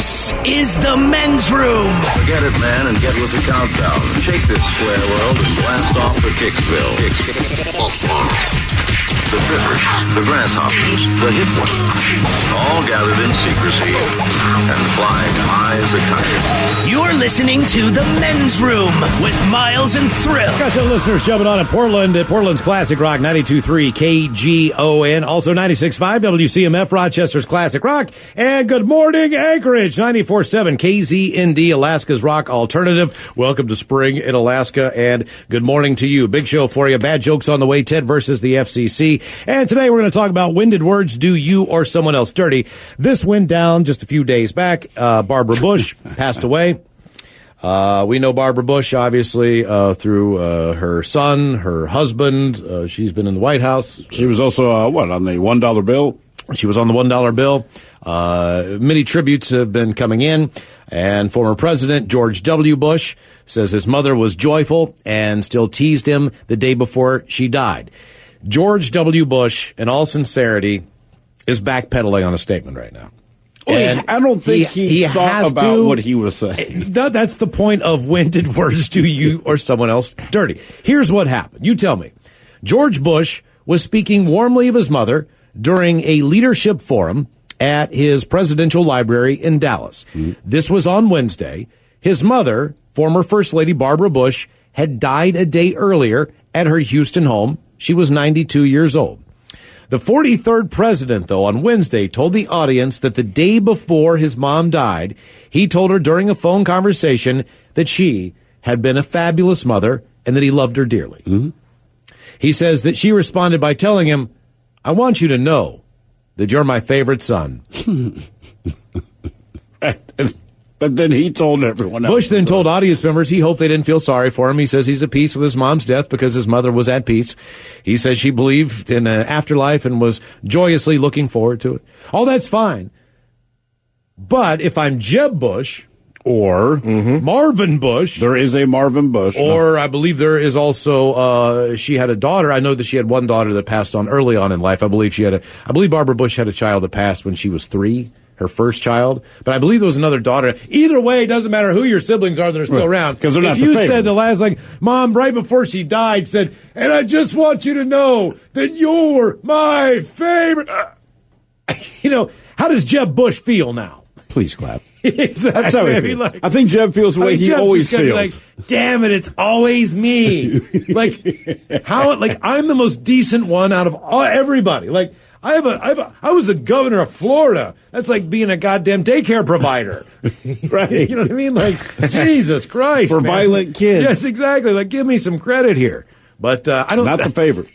This is the men's room. Forget it, man, and get with the countdown. Shake this square world and blast off for Kicksville. The Biffers, the Grasshoppers, the Hip Ones, all gathered in secrecy and flying high as a kite. You're listening to the men's room with Miles and Thrill. Got some listeners jumping on in Portland at Portland's Classic Rock 92.3 KGON, also 96.5 WCMF, Rochester's Classic Rock, and good morning, Anchorage 94.7 KZND, Alaska's Rock Alternative. Welcome to spring in Alaska, and good morning to you. Big show for you. Bad jokes on the way. Ted versus the FCC. And today we're going to talk about when did words do you or someone else dirty. This went down just a few days back. Barbara Bush passed away. We know Barbara Bush, obviously, through her son, her husband. She's been in the White House. She was also, on the $1 bill? She was on the $1 bill. Many tributes have been coming in. And former President George W. Bush says his mother was joyful and still teased him the day before she died. George W. Bush, in all sincerity, is backpedaling on a statement right now. And I don't think he thought about what he was saying. That's the point of when did words do you or someone else dirty. Here's what happened. You tell me. George Bush was speaking warmly of his mother during a leadership forum at his presidential library in Dallas. Mm-hmm. This was on Wednesday. His mother, former First Lady Barbara Bush, had died a day earlier at her Houston home. She was 92 years old. The 43rd president, though, on Wednesday told the audience that the day before his mom died, he told her during a phone conversation that she had been a fabulous mother and that he loved her dearly. Mm-hmm. He says that she responded by telling him, "I want you to know that you're my favorite son." But then he told everyone else. Bush then told audience members he hoped they didn't feel sorry for him. He says he's at peace with his mom's death because his mother was at peace. He says she believed in an afterlife and was joyously looking forward to it. All that's fine. But if I'm Jeb Bush or Marvin Bush. There is a Marvin Bush. Or I believe there is also, she had a daughter. I know that she had one daughter that passed on early on in life. I believe Barbara Bush had a child that passed when she was 3. Her first child, but I believe there was another daughter. Either way, it doesn't matter who your siblings are that are still around. Because they're not if you said the last, Mom, right before she died, said, "And I just want you to know that you're my favorite." How does Jeb Bush feel now? Please clap. Exactly. That's how he feels. I think Jeb feels the way he always feels. Damn it, it's always me. I'm the most decent one out of everybody. I was the governor of Florida. That's like being a goddamn daycare provider. Right. You know what I mean? Jesus Christ. For violent kids. Yes, exactly. Give me some credit here. But I don't. Not the favorite.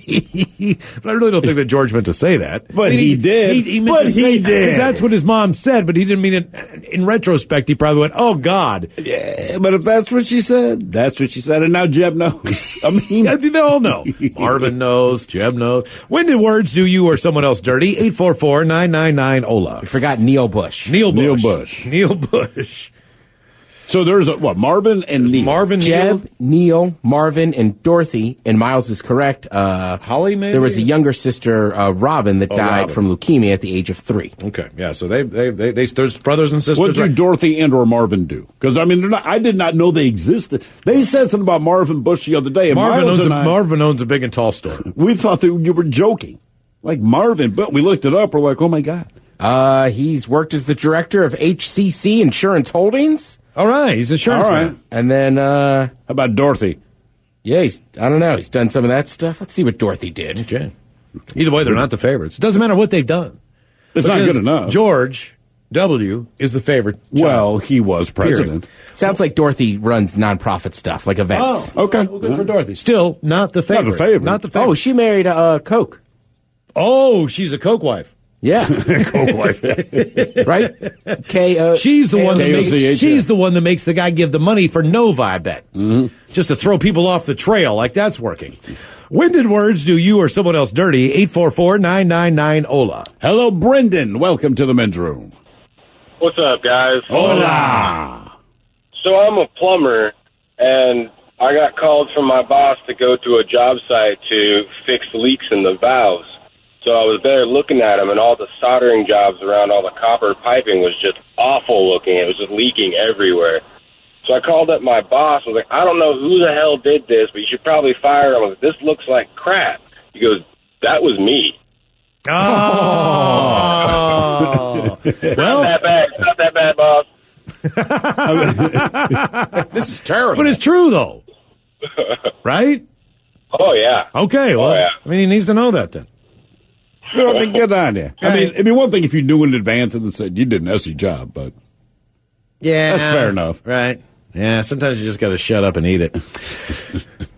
But I really don't think that George meant to say that. But he did. He meant to say that. That's what his mom said, but he didn't mean it. In retrospect, he probably went, "Oh God." Yeah, but if that's what she said, that's what she said, and now Jeb knows. I mean, they all know. Marvin knows. Jeb knows. When did words do you or someone else dirty? 844-999-OLA. We forgot Neil Bush. Neil Bush. So there's Marvin and Neil. Marvin, Jeb, Neil, Marvin, and Dorothy, and Miles is correct. Holly, maybe? There was a younger sister, Robin, that died from leukemia at the age of 3. Okay, yeah, so there's brothers and sisters. What do Dorothy and or Marvin do? Because, I did not know they existed. They said something about Marvin Bush the other day. And Marvin owns a big and tall store. We thought that you were joking. Like Marvin, but we looked it up. We're like, oh, my God. He's worked as the director of HCC Insurance Holdings. All right, he's insurance man. And then, how about Dorothy? Yeah, I don't know. He's done some of that stuff. Let's see what Dorothy did. Okay. Either way, they're not the favorites. It doesn't matter what they've done. It's not good enough. George W. is the favorite child. Well, he was president. Period. Sounds like Dorothy runs nonprofit stuff, like events. Oh, okay. Well, good for Dorothy. Still not the favorite. Not the favorite. Oh, she married Coke. Oh, she's a Coke wife. Yeah, Coke wife, right? She's the one that makes. She's the one that makes the guy give the money for Nova. I bet, just to throw people off the trail. Like that's working. When did words do you or someone else dirty? 844-999-OLA. Hello, Brendan. Welcome to the men's room. What's up, guys? Hola. So I'm a plumber, and I got called from my boss to go to a job site to fix leaks in the valves. So I was there looking at them, and all the soldering jobs around all the copper piping was just awful looking. It was just leaking everywhere. So I called up my boss. I was like, I don't know who the hell did this, but you should probably fire him. I was like, this looks like crap. He goes, that was me. Oh. Well, not that bad. Not that bad, boss. This is terrible. but it's true, though. Right? Oh, yeah. Okay, well, yeah. I mean, he needs to know that then. You know, then get on there. I mean, one thing if you knew in advance and said you did an SE job, but Yeah. that's fair enough. Right. Yeah, sometimes you just got to shut up and eat it.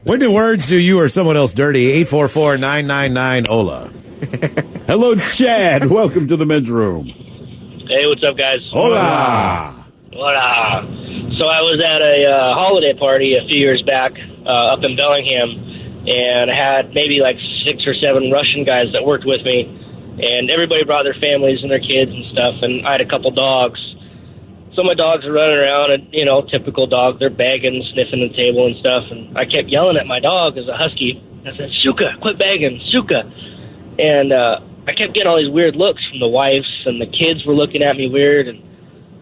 When do words do you or someone else dirty? 844-999-OLA. Hello, Chad. Welcome to the men's room. Hey, what's up, guys? Hola. Hola. So I was at a holiday party a few years back up in Bellingham, and I had maybe like 6 or 7 Russian guys that worked with me, and everybody brought their families and their kids and stuff, and I had a couple dogs. So my dogs are running around, and, you know, typical dog, they're bagging, sniffing the table and stuff, and I kept yelling at my dog as a husky. I said, Suka, quit bagging, Suka. And I kept getting all these weird looks from the wives, and the kids were looking at me weird, and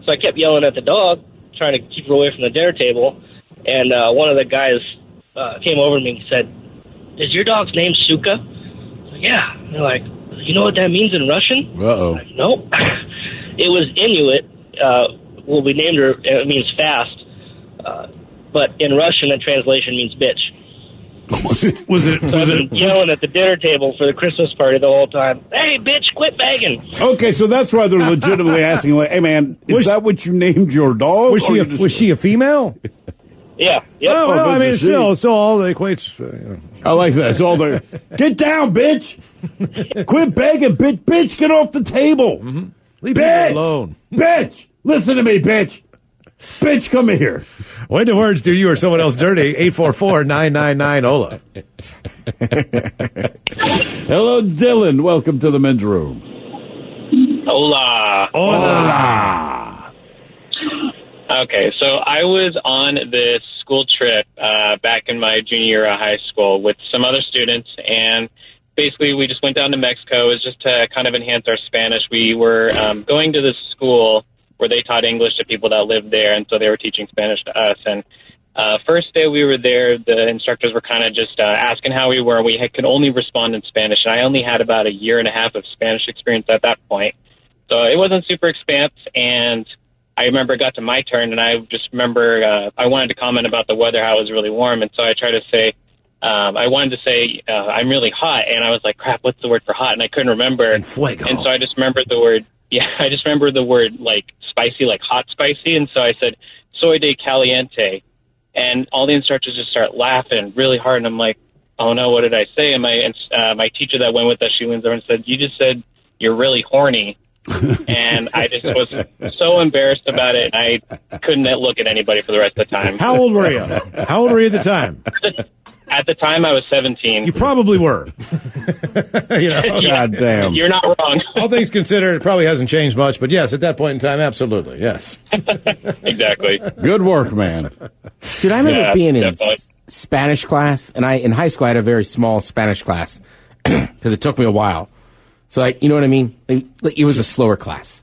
so I kept yelling at the dog, trying to keep her away from the dinner table, and one of the guys came over to me and said, is your dog's name Suka? I was like, yeah. And they're like, you know what that means in Russian? Uh-oh. Like, nope. It was Inuit. Well, we named her, it means fast, but in Russian, the translation means bitch. Was it? So I've been yelling at the dinner table for the Christmas party the whole time. Hey, bitch, quit begging. Okay, so that's why they're legitimately asking, like, hey, man, is that what you named your dog? Was she a female? Yeah. Yep. Oh, well, I mean, she- it's still all the equates. I like that. It's all there. Get down, bitch. Quit begging, bitch. Bitch, get off the table. Leave Bitch. me alone. Bitch, listen to me, bitch. Bitch, come here. When do words do you or someone else dirty? 844-999-OLA. Hello, Dylan. Welcome to the men's room. Hola. Hola. Okay, so I was on this school trip back in my junior year of high school with some other students, and basically we just went down to Mexico. It was just to kind of enhance our Spanish. We were going to this school where they taught English to people that lived there, and so they were teaching Spanish to us. And first day we were there, the instructors were kind of just asking how we were. We could only respond in Spanish, and I only had about a year and a half of Spanish experience at that point. So it wasn't super expansive, and I remember it got to my turn, and I just remember I wanted to comment about the weather, how it was really warm, and so I tried to say, I wanted to say, I'm really hot, and I was like, crap, what's the word for hot? And I couldn't remember. And fuego. And so I just remembered the word, I just remembered the word, like, spicy, like hot spicy, and so I said, soy de caliente, and all the instructors just start laughing really hard, and I'm like, oh no, what did I say? And my teacher that went with us, she leans over and said, you just said you're really horny. And I just was so embarrassed about it, and I couldn't look at anybody for the rest of the time. How old were you? How old were you at the time? At the time, I was 17. You probably were. You know, God damn. You're not wrong. all things considered, it probably hasn't changed much, but yes, at that point in time, absolutely, yes. Exactly. Good work, man. Dude, I remember Yeah, being in definitely. Spanish class, and in high school I had a very small Spanish class because it took me a while. So, like, you know what I mean? Like, it was a slower class.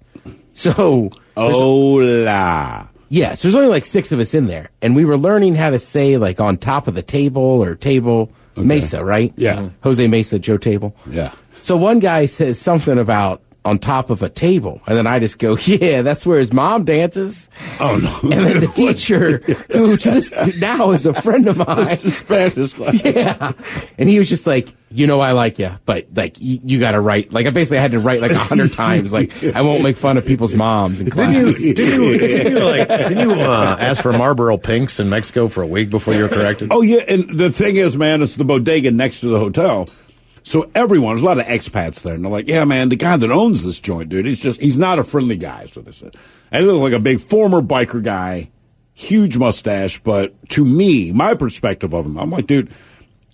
So, Hola. yeah, so there's only like 6 of us in there, and we were learning how to say, like, on top of the table or table, Mesa, right? Yeah. Jose Mesa, Joe Table. Yeah. So one guy says something about on top of a table, and then I just go, yeah, that's where his mom dances. Oh, no. And then the teacher, who to this now is a friend of mine. This is Spanish class. Yeah. And he was just like, you know, I like you, but like, you got to write. Like, I basically had to write like 100 times. Like, I won't make fun of people's moms in class. Didn't you ask for Marlboro Pinks in Mexico for a week before you were corrected? Oh, yeah, and the thing is, man, it's the bodega next to the hotel. So everyone, there's a lot of expats there, and they're like, yeah, man, the guy that owns this joint, dude, he's not a friendly guy, so they said. And he looks like a big former biker guy, huge mustache, but to me, my perspective of him, I'm like, dude,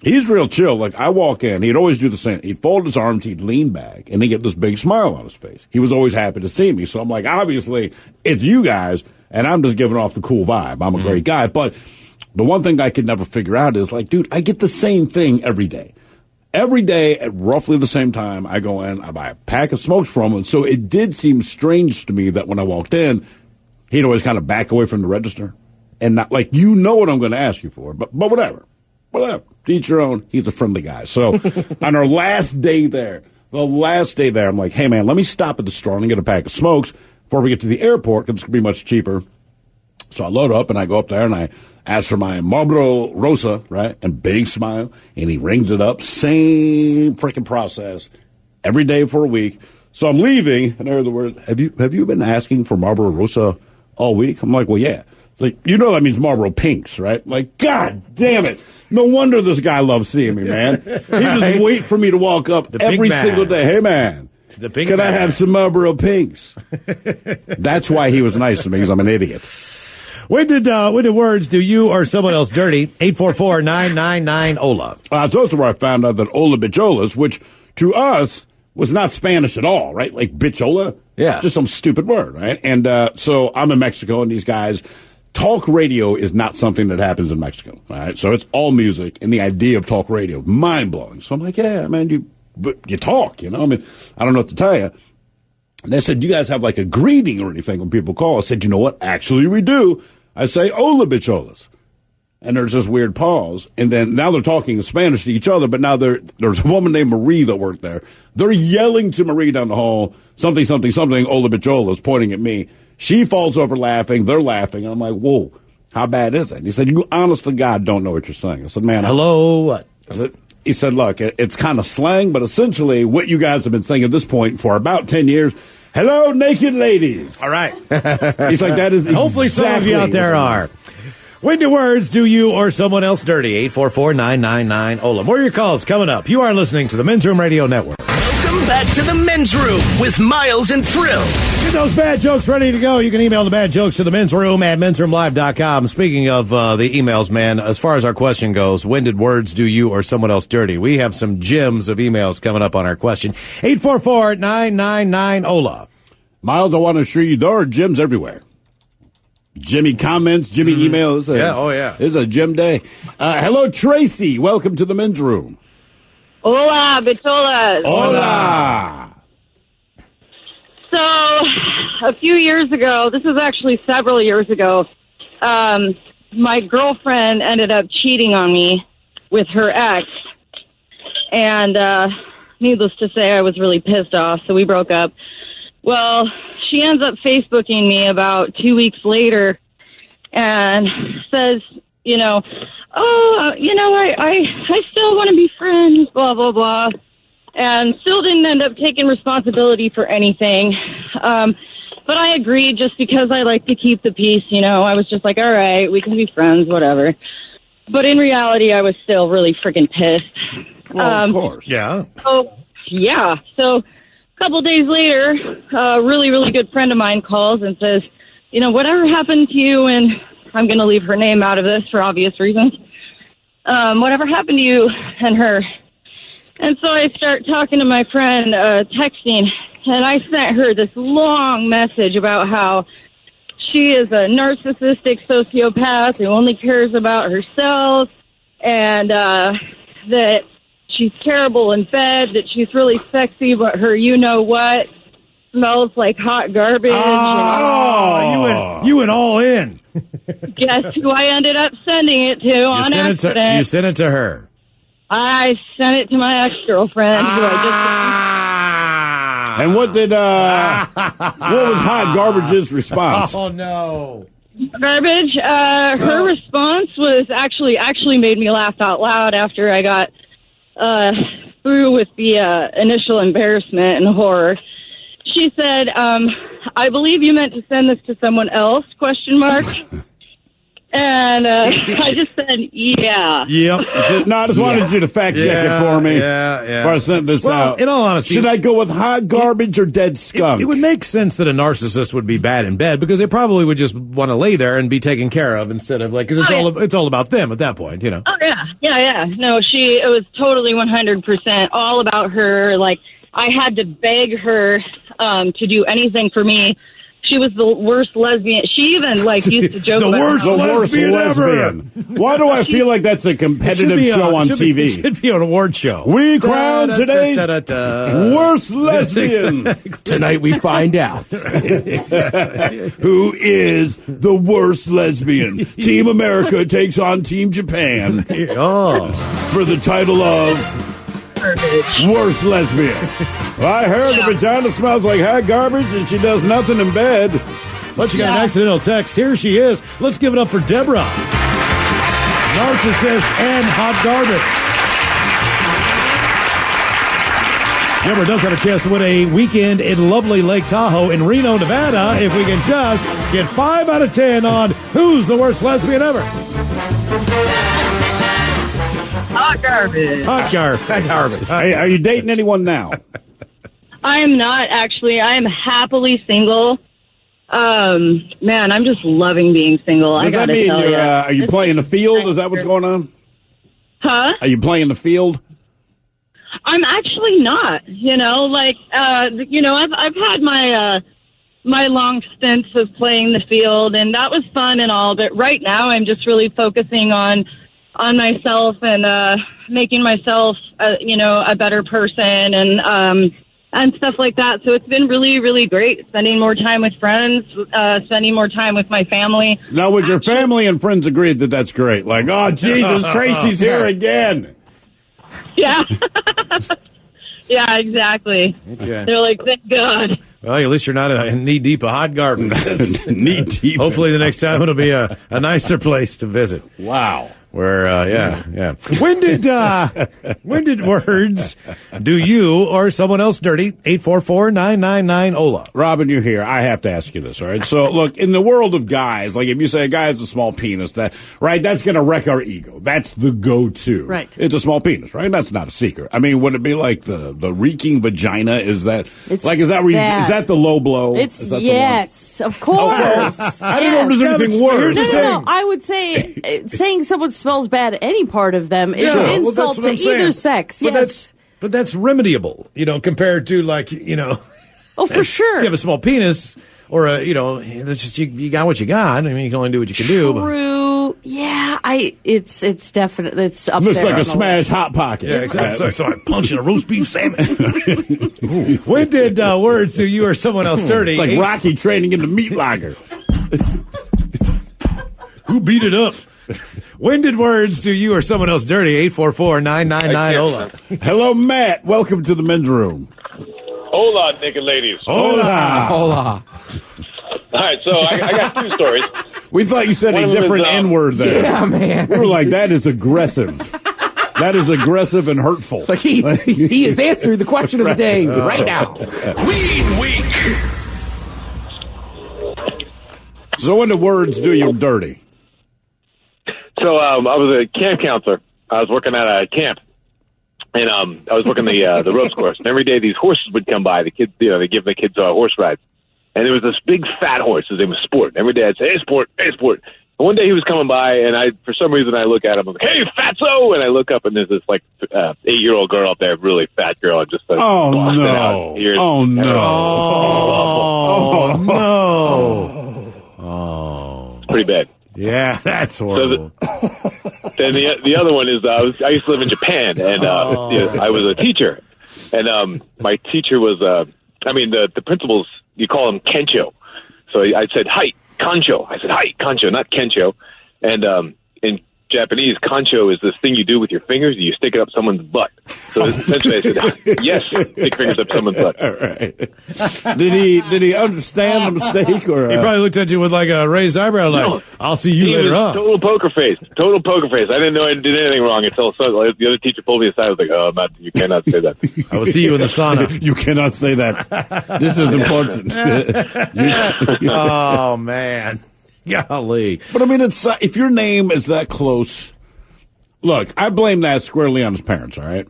he's real chill. Like, I walk in, he'd always do the same. He'd fold his arms, he'd lean back, and he'd get this big smile on his face. He was always happy to see me. So I'm like, obviously, it's you guys, and I'm just giving off the cool vibe. I'm a great guy. But the one thing I could never figure out is, like, dude, I get the same thing every day. every day at roughly the same time, I go in, I buy a pack of smokes from him. So it did seem strange to me that when I walked in, he'd always kind of back away from the register and not like, you know what I'm going to ask you for, but whatever. To each your own. He's a friendly guy. So on our last day there, I'm like, hey, man, let me stop at the store and get a pack of smokes before we get to the airport because it's going to be much cheaper. So I load up and I go up there and I ask for my Marlboro Rosa, right? And big smile. And he rings it up. Same freaking process every day for a week. So I'm leaving and I heard the word, have you been asking for Marlboro Rosa all week? I'm like, well, yeah. It's like, you know that means Marlboro Pinks, right? I'm like, God damn it. No wonder this guy loves seeing me, man. He just wait for me to walk up every single day. Hey, man, can I have some Marlboro Pinks? That's why he was nice to me, because I'm an idiot. When did words do you or someone else dirty? 844-999-OLA. That's also where I found out that Ola Bicholas, which to us was not Spanish at all, right? Like bichola. Yeah. Just some stupid word, right? And so I'm in Mexico, and these guys... Talk radio is not something that happens in Mexico, all right? So it's all music, and the idea of talk radio, mind-blowing. So I'm like, yeah, man, you talk, you know? I mean, I don't know what to tell you. And they said, do you guys have like a greeting or anything when people call? I said, you know what? Actually, we do. I say, hola, bicholas. And there's this weird pause. And then now they're talking in Spanish to each other, but now there's a woman named Marie that worked there. They're yelling to Marie down the hall, something, something, something, hola, bicholas, pointing at me. She falls over laughing. They're laughing. And I'm like, whoa, how bad is it? And he said, you honest to God don't know what you're saying. I said, man. Hello, what? He said, look, it's kind of slang, but essentially what you guys have been saying at this point for about 10 years, hello, naked ladies. All right. He's like, that is exactly. Hopefully some of you out there are. When do words do you or someone else dirty? 844-999-OLA. More of your calls coming up. You are listening to the Men's Room Radio Network. Welcome back to the Men's Room with Miles and Thrill. Get those bad jokes ready to go. You can email the bad jokes to the men's room at mensroomlive.com. Speaking of the emails, man, as far as our question goes, when did words do you or someone else dirty? We have some gems of emails coming up on our question. 844-999-OLA. Miles, I want to assure you there are gems everywhere. Jimmy comments, Jimmy emails. It's a gem day. Hello, Tracy. Welcome to the Men's Room. Hola, bicholas. Hola. So, a few years ago, this was actually several years ago, my girlfriend ended up cheating on me with her ex. And needless to say, I was really pissed off, so we broke up. Well, she ends up Facebooking me about 2 weeks later and says, I still want to be friends, blah, blah, blah. And still didn't end up taking responsibility for anything. But I agreed just because I like to keep the peace, I was just like, all right, we can be friends, whatever. But in reality, I was still really freaking pissed. Well, of course. Yeah. So, yeah. So a couple days later, a really, really good friend of mine calls and says, whatever happened to you, and I'm going to leave her name out of this for obvious reasons. Whatever happened to you and her? And so I start talking to my friend, texting, and I sent her this long message about how she is a narcissistic sociopath who only cares about herself, and that she's terrible in bed, that she's really sexy, but her you-know-what smells like hot garbage. You went all in. Guess who I ended up sending it to on accident? You sent it to her. I sent it to my ex-girlfriend, who I And what did, what was Hot Garbage's response? Oh, no. Garbage, her response was actually made me laugh out loud after I got through with the initial embarrassment and horror. She said, I believe you meant to send this to someone else, ? And I just said, yeah. Yep. No, I just wanted you to fact check it for me. Yeah. Before I sent this out. In all honesty, should I go with hot garbage or dead skunk? It would make sense that a narcissist would be bad in bed because they probably would just want to lay there and be taken care of instead of because it's all about them at that point, Oh yeah. No, it was totally 100% all about her. Like I had to beg her to do anything for me. she was the worst lesbian. She even used to joke The about worst how- lesbian ever. Why do I feel like that's a competitive show on TV? It should be an award show. We crown today's worst lesbian. Tonight we find out. Who is the worst lesbian? Team America takes on Team Japan for the title of worst lesbian. Well, I heard the vagina smells like hot garbage and she does nothing in bed. But you got an accidental text. Here she is. Let's give it up for Deborah. Narcissist and hot garbage. Deborah does have a chance to win a weekend in lovely Lake Tahoe in Reno, Nevada, if we can just get 5 out of 10 on who's the worst lesbian ever. hot garbage. Hot garbage. Hey, are you dating anyone now? I am not, actually. I am happily single. Man, I'm just loving being single. Does that mean are you playing the field? Is that what's going on? Huh? Are you playing the field? I'm actually not. I've had my my long stints of playing the field, and that was fun and all. But right now, I'm just really focusing on myself and making myself, a better person and stuff like that. So it's been really, really great spending more time with friends, spending more time with my family. Now, would your family and friends agree that that's great? Like, oh, Jesus, Tracy's here again. Yeah. Yeah, exactly. Okay. They're like, thank God. Well, at least you're not in knee-deep of hot garbage. Knee-deep. Hopefully the next time it'll be a nicer place to visit. Wow. Where, yeah. When did words do you or someone else dirty? 844-999-OLA. Robin, you're here. I have to ask you this, all right? So, look, in the world of guys, like if you say a guy has a small penis, that's going to wreck our ego. That's the go-to. Right. It's a small penis, right? That's not a secret. I mean, would it be like the reeking vagina? Is that the low blow? It's is that yes, of course. I don't know if there's anything worse. No. I would say saying someone smells bad at any part of them is an insult to either sex. But that's remediable, compared to Oh, for sure. If you have a small penis or it's just you got what you got. I mean, you can only do what you can do. True. Yeah, it's definitely it's up Looks there. like a smashed hot pocket. Yeah, exactly. So I'm punching a roast beef salmon. When did words do you or someone else dirty? It's like Rocky training in the meat locker. Who beat it up? When did words do you or someone else dirty? 844-999-OLA. Hello, Matt. Welcome to the men's room. Hola, naked ladies. Hola. Hola. All right, so I got two stories. We thought you said One a of them different is, N-word there. Yeah, man. We were like, that is aggressive. That is aggressive and hurtful. Like he is answering the question of the day right now. Weed Week. So when the words do you dirty? So I was a camp counselor. I was working at a camp, and I was working the ropes course. And every day these horses would come by. The kids, they give the kids horse rides. And there was this big fat horse. His name was Sport. And every day I'd say, "Hey, Sport, hey, Sport." And one day he was coming by, and for some reason I look at him. I'm like, "Hey, Fatso!" And I look up, and there's this 8-year-old girl up there, really fat girl, just Oh busting no! out ears. Oh no! Oh, It's pretty bad. yeah, that's horrible. Then the other one is I used to live in Japan, and I was a teacher, and my teacher was the principals, you call him Kencho, so I said hi Kancho. I said hi Kancho, not Kencho, and in Japanese, Kancho is this thing you do with your fingers. You stick it up someone's butt. So essentially, I said yes, stick fingers up someone's butt. All right. Did he understand the mistake, or He probably looked at you with a raised eyebrow, No. I'll see you He later was on. Total poker face. I didn't know I did anything wrong until the other teacher pulled me aside. I was like, "Oh, Matt, you cannot say that." I will see you in the sauna. You cannot say that. This is important. Oh, man. Golly. But I mean, it's if your name is that close. Look, I blame that squarely on his parents. All right,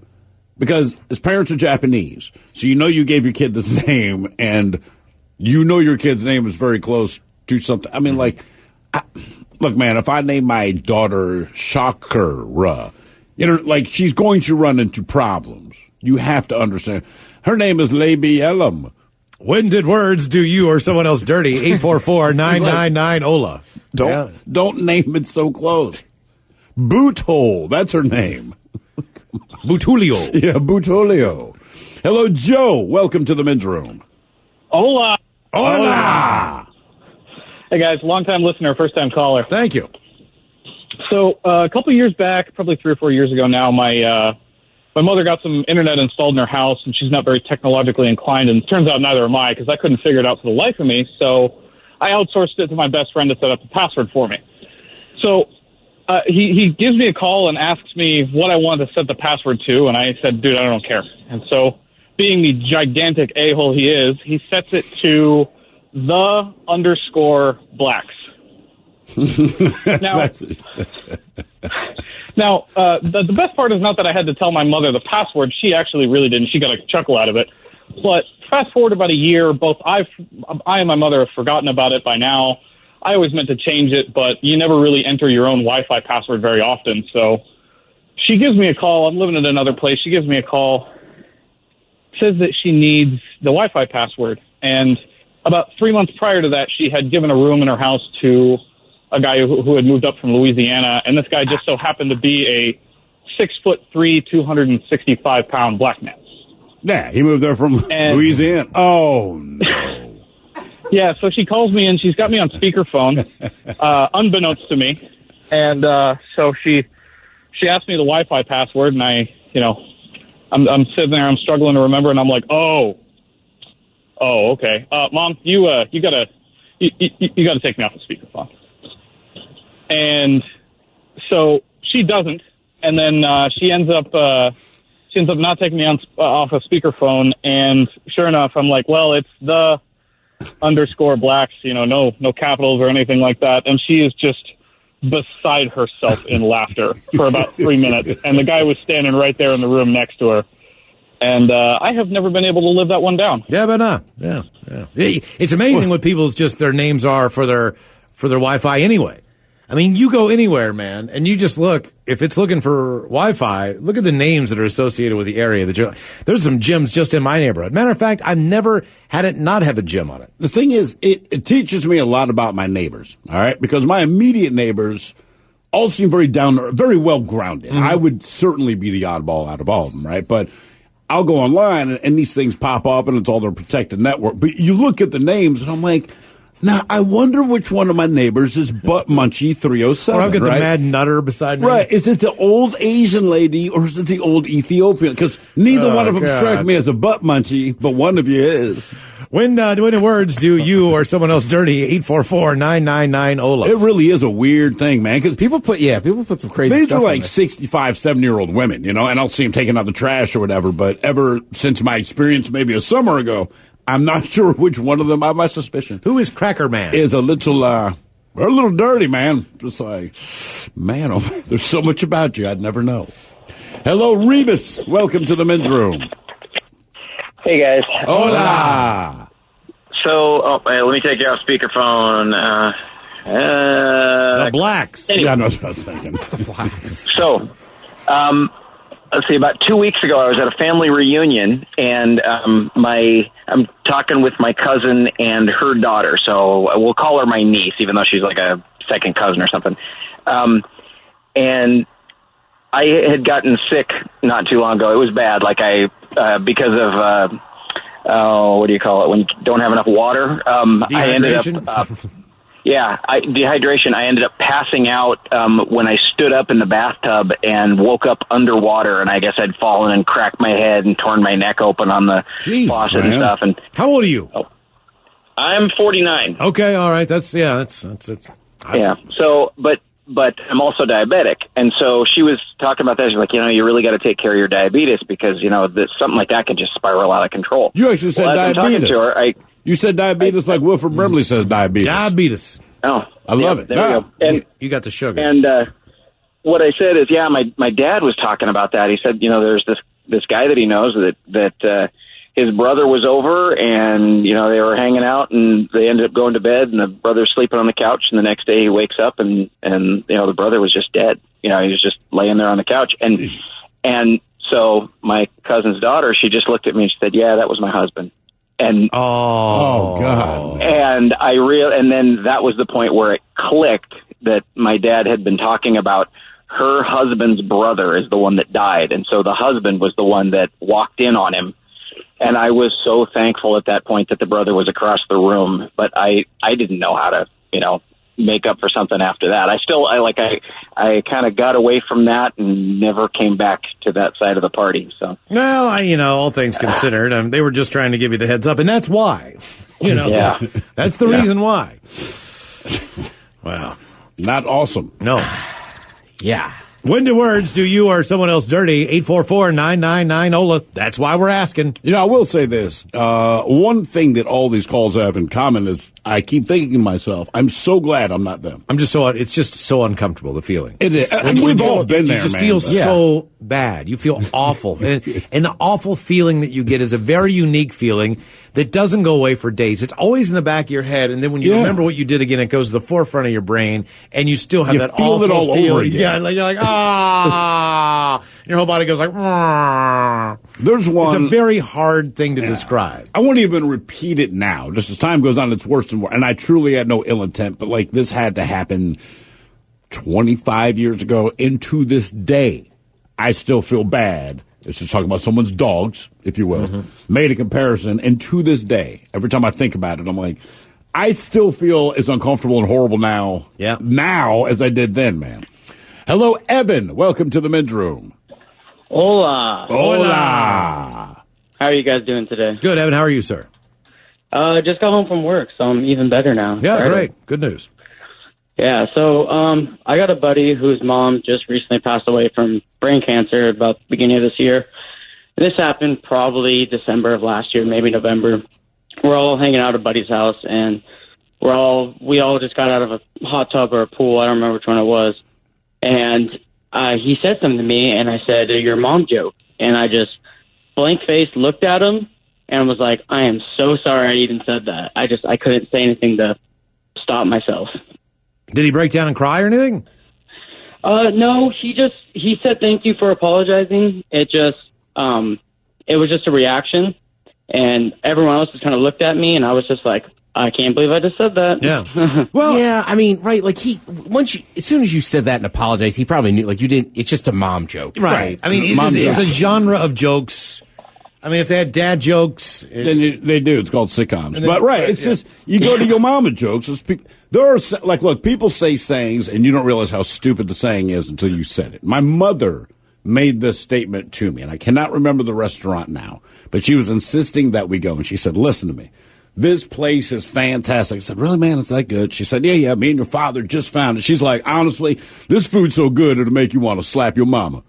because his parents are Japanese, so you gave your kid this name, and your kid's name is very close to something. I mean, look, man, if I name my daughter Shakura, she's going to run into problems. You have to understand. Her name is Lady Elam. When did words do you or someone else dirty? 844-999-OLA. Don't name it so close. Boothole. That's her name. Bootulio. Yeah, Bootulio. Hello, Joe. Welcome to the men's room. Hola. Hola. Hey, guys. Long-time listener, first-time caller. Thank you. So a couple years back, probably 3 or 4 years ago now, my mother got some internet installed in her house, and she's not very technologically inclined, and it turns out neither am I, because I couldn't figure it out for the life of me, so I outsourced it to my best friend to set up the password for me. So he gives me a call and asks me what I want to set the password to, and I said, dude, I don't care. And so, being the gigantic a-hole he is, he sets it to _blacks. Now, the best part is not that I had to tell my mother the password. She actually really didn't. She got a chuckle out of it. But fast forward about a year, both I and my mother have forgotten about it by now. I always meant to change it, but you never really enter your own Wi-Fi password very often. So she gives me a call. I'm living in another place. She gives me a call, says that she needs the Wi-Fi password. And about 3 months prior to that, she had given a room in her house to a guy who had moved up from Louisiana, and this guy just so happened to be a 6'3", 265-pound black man. Yeah, he moved there from Louisiana. Oh, no. Yeah, so she calls me, and she's got me on speakerphone, unbeknownst to me. And so she asked me the Wi-Fi password, and I'm sitting there, I'm struggling to remember, and I'm like, oh, okay. Mom, you gotta take me off the speakerphone. And so she doesn't, and then she ends up not taking me off of speakerphone. And sure enough, I'm like, well, it's the _blacks, no capitals or anything like that. And she is just beside herself in laughter for about 3 minutes. And the guy was standing right there in the room next to her. And I have never been able to live that one down. Yeah, but no. Yeah. It's amazing what people's just their names are for their Wi-Fi anyway. I mean, you go anywhere, man, and you just look. If it's looking for Wi-Fi, look at the names that are associated with the area. There's some gyms just in my neighborhood. Matter of fact, I've never had it not have a gym on it. The thing is, it teaches me a lot about my neighbors, all right? Because my immediate neighbors all seem very very well grounded. Mm-hmm. I would certainly be the oddball out of all of them, right? But I'll go online, and these things pop up, and it's all their protected network. But you look at the names, and I'm like, now, I wonder which one of my neighbors is Butt Munchie 307. Or I've got the Mad Nutter beside me. Right. Is it the old Asian lady or is it the old Ethiopian? Because neither one of them strike me as a Butt Munchie, but one of you is. When words do you or someone else dirty? 844-999-OLA. It really is a weird thing, man. Because people put some crazy these stuff are like 65, 70-year-old women, and I'll see them taking out the trash or whatever. But ever since my experience maybe a summer ago, I'm not sure which one of them. I have my suspicion. Who is Cracker Man? Is a little dirty, man. Just like, man, there's so much about you I'd never know. Hello, Rebus. Welcome to the men's room. Hey, guys. Hola. So, let me take you off speakerphone. The blacks. Anyway. Yeah, I know what I was thinking. The blacks. So, let's see, about 2 weeks ago, I was at a family reunion, and I'm talking with my cousin and her daughter, so we'll call her my niece, even though she's like a second cousin or something. And I had gotten sick not too long ago. It was bad, because of, what do you call it, when you don't have enough water? I ended up... dehydration. I ended up passing out when I stood up in the bathtub and woke up underwater, and I guess I'd fallen and cracked my head and torn my neck open on the faucet and stuff. And how old are you? I'm 49. Okay, all right. That's it. Yeah. So, but I'm also diabetic, and so she was talking about that. She's like, you really got to take care of your diabetes because something like that can just spiral out of control. You actually said diabetes. I'm talking to her, you said diabetes like Wilford Brimley says diabetes. Diabetes. Oh, I love it. There we go. And you got the sugar. And what I said is, my dad was talking about that. He said, there's this guy that he knows that his brother was over, and they were hanging out, and they ended up going to bed, and the brother's sleeping on the couch, and the next day he wakes up, and the brother was just dead. He was just laying there on the couch, and so my cousin's daughter, she just looked at me and she said, "Yeah, that was my husband." And oh God! And and then that was the point where it clicked that my dad had been talking about her husband's brother is the one that died, and so the husband was the one that walked in on him. And I was so thankful at that point that the brother was across the room, but I didn't know how to, make up for something after that. I kind of got away from that and never came back to that side of the party. So, well, all things considered, they were just trying to give you the heads up, and that's why, Yeah. that's the reason why. Wow. Not awesome. No. Yeah. When do words do you or someone else dirty? 844-999-OLA. That's why we're asking. I will say this. One thing that all these calls have in common is I keep thinking to myself, I'm so glad I'm not them. It's just so uncomfortable, the feeling. It is. We've all been there, man. You just feel so bad. You feel awful. and the awful feeling that you get is a very unique feeling that doesn't go away for days. It's always in the back of your head, and then when you remember what you did again, it goes to the forefront of your brain, and you still have that awful it all feeling. over again. Yeah, you're like, and your whole body goes like, There's one. It's a very hard thing to describe. I won't even repeat it now. Just as time goes on, it's worse and worse. And I truly had no ill intent, but this had to happen 25 years ago, and to this day, I still feel bad. It's just talking about someone's dogs, if you will. Made a comparison, and to this day, every time I think about it, I'm like, I still feel as uncomfortable and horrible now as I did then, man. Hello, Evan. Welcome to the men's room. Hola. Hola. How are you guys doing today? Good, Evan. How are you, sir? Just got home from work, so I'm even better now. Yeah, Friday. great. Good news. Yeah, so I got a buddy whose mom just recently passed away from brain cancer about the beginning of this year. This happened probably December of last year, maybe November. We're all hanging out at a buddy's house, and we all just got out of a hot tub or a pool. I don't remember which one it was. And he said something to me, and I said, "Your mom joke." And I just blank-faced looked at him and was like, "I am so sorry I even said that." I couldn't say anything to stop myself. Did he break down and cry or anything? No, he said thank you for apologizing. It was just a reaction, and everyone else just kind of looked at me, and I was just like, I can't believe I just said that. Yeah. Well, yeah, I mean, right, as soon as you said that and apologized, he probably knew, you didn't, it's just a mom joke. Right. I mean, it's a genre of jokes. I mean, if they had dad jokes. Then they do. It's called sitcoms. It's just, you go to your mama jokes. There are, look, people say sayings, and you don't realize how stupid the saying is until you said it. My mother made this statement to me, and I cannot remember the restaurant now, but she was insisting that we go, and she said, "Listen to me. This place is fantastic." I said, "Really, man? It's that good?" She said, yeah, me and your father just found it. She's like, "Honestly, this food's so good, it'll make you want to slap your mama."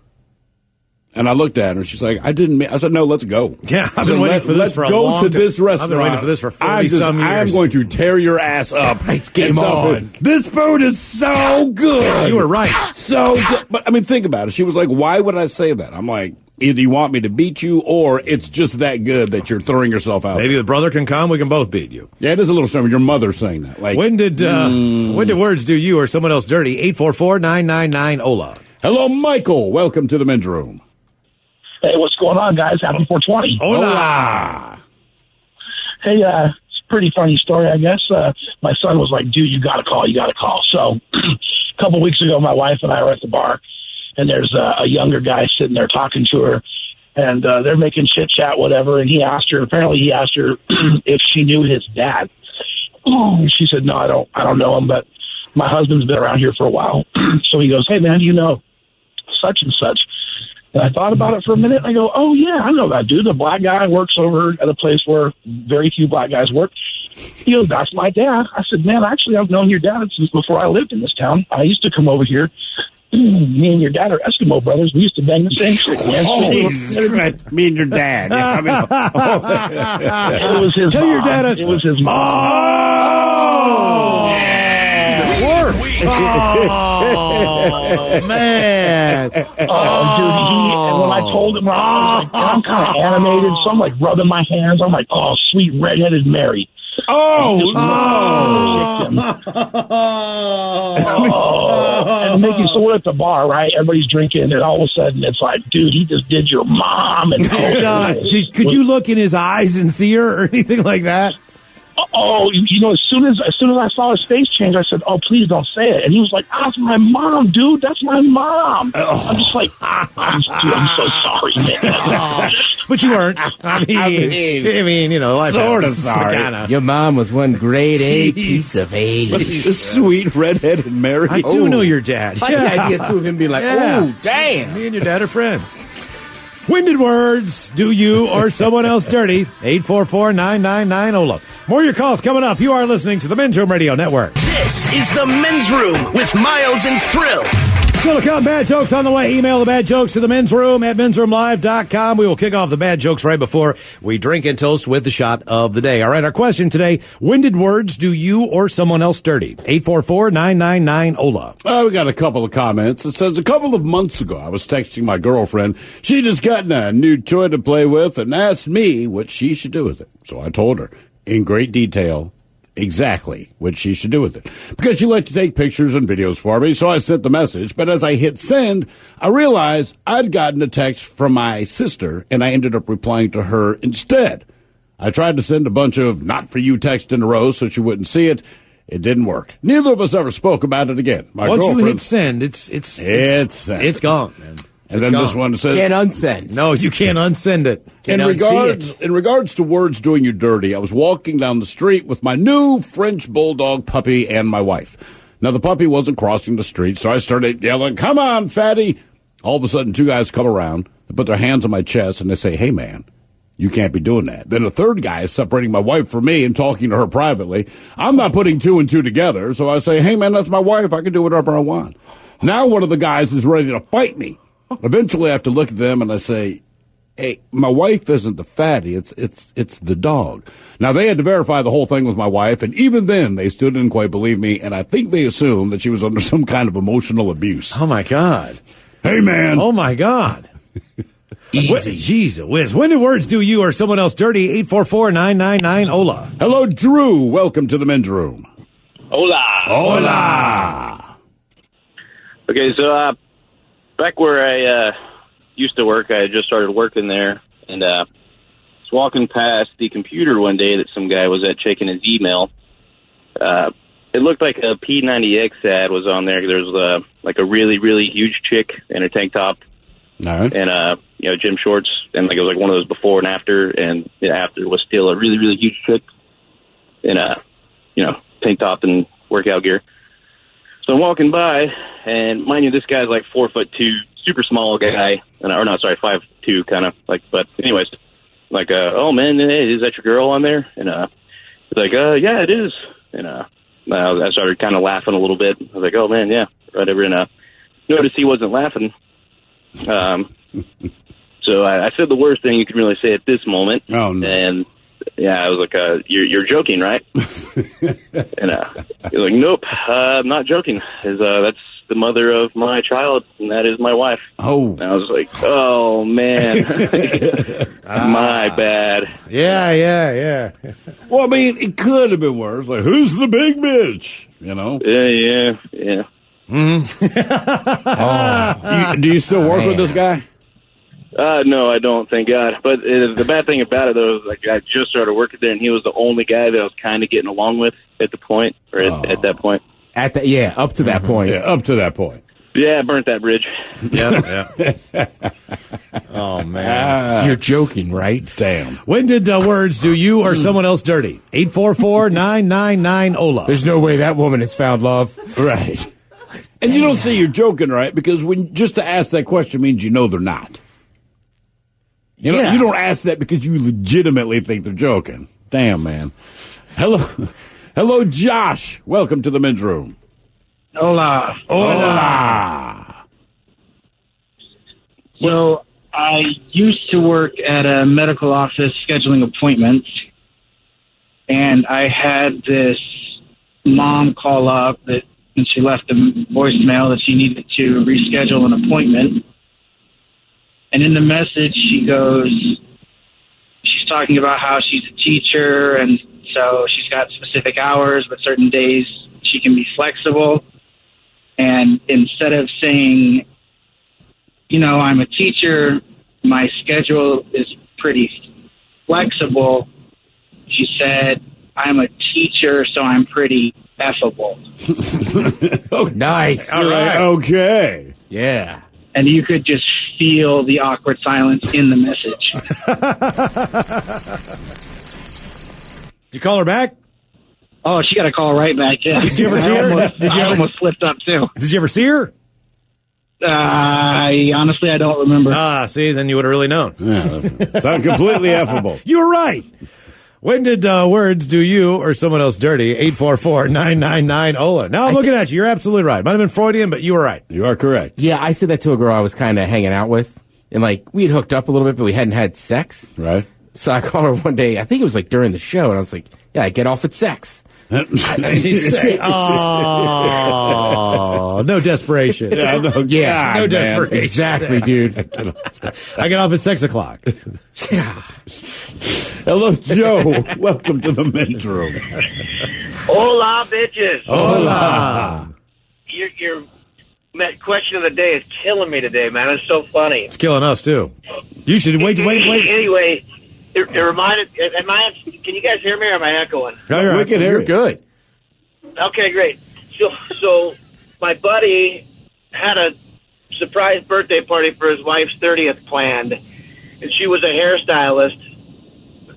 And I looked at her, and she's like, I said, "No, let's go." Yeah, I've been waiting for this for a long time. Let's go to this restaurant. I've been waiting for this for 40-some years. I'm going to tear your ass up. It's game on. This food is so good. You were right. So good. But, I mean, think about it. She was like, "Why would I say that?" I'm like, either you want me to beat you, or it's just that good that you're throwing yourself out. Maybe the brother can come. We can both beat you. Yeah, it is a little strange. Your mother saying that. When did words do you or someone else dirty? 844-999-OLA. Hello, Michael. Welcome to the men's room. Hey, what's going on, guys? Happy 420. Hola. Hey, it's a pretty funny story, I guess. My son was like, "Dude, you got to call. So a couple weeks ago, my wife and I were at the bar, and there's a younger guy sitting there talking to her, and they're making chit chat, whatever. And he asked her if she knew his dad. She said, "No, I don't know him, but my husband's been around here for a while." So he goes, "Hey, man, do you know such and such?" And I thought about it for a minute, and I go, "Oh, yeah, I know that dude. The black guy works over at a place where very few black guys work." He goes, "That's my dad." I said, "Man, actually, I've known your dad since before I lived in this town. I used to come over here. Me and your dad are Eskimo brothers. We used to bang the same shit, man." Jesus Christ. Me and your dad. Yeah, It was his Tell mom. your dad It was his mom. Oh! Oh, man. Oh, dude, and when I told him, I was like, I'm kind of animated, so I'm like rubbing my hands. I'm like, "Oh, sweet redheaded Mary." And So we're at the bar, right? Everybody's drinking, and all of a sudden it's like, dude, he just did your mom. And could you look in his eyes and see her or anything like that? Oh, as soon as I saw his face change, I said, "Oh, please don't say it." And he was like, "That's my mom, dude. That's my mom." I'm just like, I'm so sorry, man. But you weren't. I mean, life sort of happens. sorry. Kinda. Your mom was one grade A piece of A. Sweet redheaded Mary. I do know your dad. I like the idea too of him being like, "Oh, damn." Me and your dad are friends. Winded words, do you or someone else dirty? 844-999-OLA. More of your calls coming up. You are listening to the Men's Room Radio Network. This is the Men's Room with Miles and Thrill. Silicon Bad Jokes on the way. Email the bad jokes to the men's room at mensroomlive.com. We will kick off the bad jokes right before we drink and toast with the shot of the day. All right, our question today, winded words, do you or someone else dirty? 844-999-OLA. We got a couple of comments. It says, a couple of months ago, I was texting my girlfriend. She just gotten a new toy to play with and asked me what she should do with it. So I told her in great detail exactly what she should do with it. Because she liked to take pictures and videos for me, so I sent the message. But as I hit send, I realized I'd gotten a text from my sister, and I ended up replying to her instead. I tried to send a bunch of not-for-you texts in a row so she wouldn't see it. It didn't work. Neither of us ever spoke about it again. My Once you girlfriend, hit send, it's gone, man. And then this one says, can't unsend. No, you can't unsend it. In regards to words doing you dirty, I was walking down the street with my new French bulldog puppy and my wife. Now, the puppy wasn't crossing the street, so I started yelling, "Come on, fatty!" All of a sudden, two guys come around, they put their hands on my chest, and they say, "Hey, man, you can't be doing that." Then a third guy is separating my wife from me and talking to her privately. I'm not putting two and two together, so I say, "Hey, man, that's my wife. I can do whatever I want." Now one of the guys is ready to fight me. Eventually, I have to look at them and I say, "Hey, my wife isn't the fatty, it's the dog." Now, they had to verify the whole thing with my wife, and even then, they still didn't quite believe me, and I think they assumed that she was under some kind of emotional abuse. Oh, my God. Hey, man. Oh, my God. Easy. Jeez whiz. When do words do you or someone else dirty? 844-999-OLA. Hello, Drew. Welcome to the Men's Room. Hola. Hola. Okay, so back where I used to work, I had just started working there, and was walking past the computer one day that some guy was at checking his email. It looked like a P90X ad was on there. There was like a really, really huge chick in a tank top. All right. And, gym shorts, and like it was like one of those before and after, and after was still a really, really huge chick in a, tank top and workout gear. So I'm walking by, and mind you, this guy's like 4'2", super small guy, 5'2", kind of like. But anyways, like, oh man, hey, is that your girl on there? And he's like, yeah, it is. And I started kind of laughing a little bit. I was like, oh man, yeah, whatever. And noticed he wasn't laughing. So I said the worst thing you could really say at this moment. Oh no. And yeah, I was like, you're joking, right? And he's like, nope, I'm not joking. That's the mother of my child, and that is my wife. Oh. And I was like, oh, man. My bad. Yeah. Well, I mean, it could have been worse. Like, who's the big bitch? Yeah. Mm-hmm. Do you still work with this guy? No, I don't, thank God. But the bad thing about it, though, is like I just started working there, and he was the only guy that I was kind of getting along with at the point, or at that point. Up to that point. Yeah, up to that point. Yeah, I burnt that bridge. Yeah. Oh, man. You're joking, right? Damn. When did words do you or someone else dirty? 844-999-OLA. There's no way that woman has found love. Right. And you don't say you're joking, right? Because just to ask that question means they're not. You don't ask that because you legitimately think they're joking. Damn, man. Hello, Josh. Welcome to the Men's Room. Hola. So I used to work at a medical office scheduling appointments, and I had this mom call up and she left a voicemail that she needed to reschedule an appointment. And in the message, she's talking about how she's a teacher, and so she's got specific hours, but certain days she can be flexible. And instead of saying, I'm a teacher, my schedule is pretty flexible, she said, I'm a teacher, so I'm pretty effable. Oh, nice. All right. Okay. Yeah. And you could just feel the awkward silence in the message. Did you call her back? Oh, she got a call right back, yeah. Did you ever see her? I almost slipped up, too. Did you ever see her? Honestly, I don't remember. See, then you would have really known. Yeah, sound completely affable. You were right. When did words do you or someone else dirty? 844-999-OLA. Now I'm looking at you. You're absolutely right. Might have been Freudian, but you were right. You are correct. Yeah, I said that to a girl I was kind of hanging out with. And, we had hooked up a little bit, but we hadn't had sex. Right. So I called her one day. I think it was, during the show. And I was like, yeah, I get off at sex. Oh, no desperation. Yeah, no desperation. Exactly, dude. I get off at 6 o'clock. Hello, Joe. Welcome to the men's room. Hola, bitches. Hola. Your question of the day is killing me today, man. It's so funny. It's killing us, too. You should wait. Anyway, it reminded. Can you guys hear me or am I echoing? We can hear you. Good. Okay, great. So my buddy had a surprise birthday party for his wife's 30th planned, and she was a hairstylist,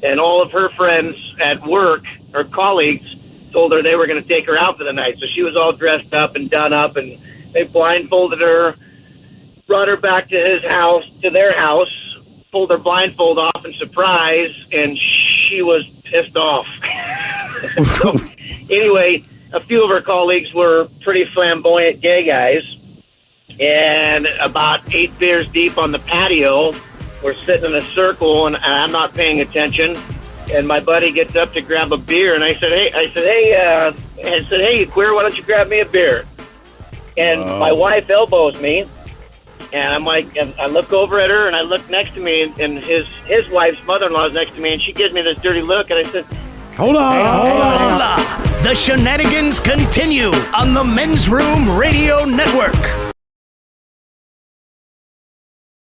and all of her friends at work, her colleagues, told her they were going to take her out for the night. So she was all dressed up and done up, and they blindfolded her, brought her back to their house, pulled her blindfold off in surprise, and she was pissed off. So, anyway, a few of her colleagues were pretty flamboyant gay guys, and about 8 beers deep on the patio, we're sitting in a circle, and I'm not paying attention, and my buddy gets up to grab a beer, and I said, hey, you queer, why don't you grab me a beer? And my wife elbows me, and I'm like, and I look over at her, and I look next to me, and his wife's mother-in-law is next to me, and she gives me this dirty look, and I said, Hold on. The shenanigans continue on the Men's Room Radio Network.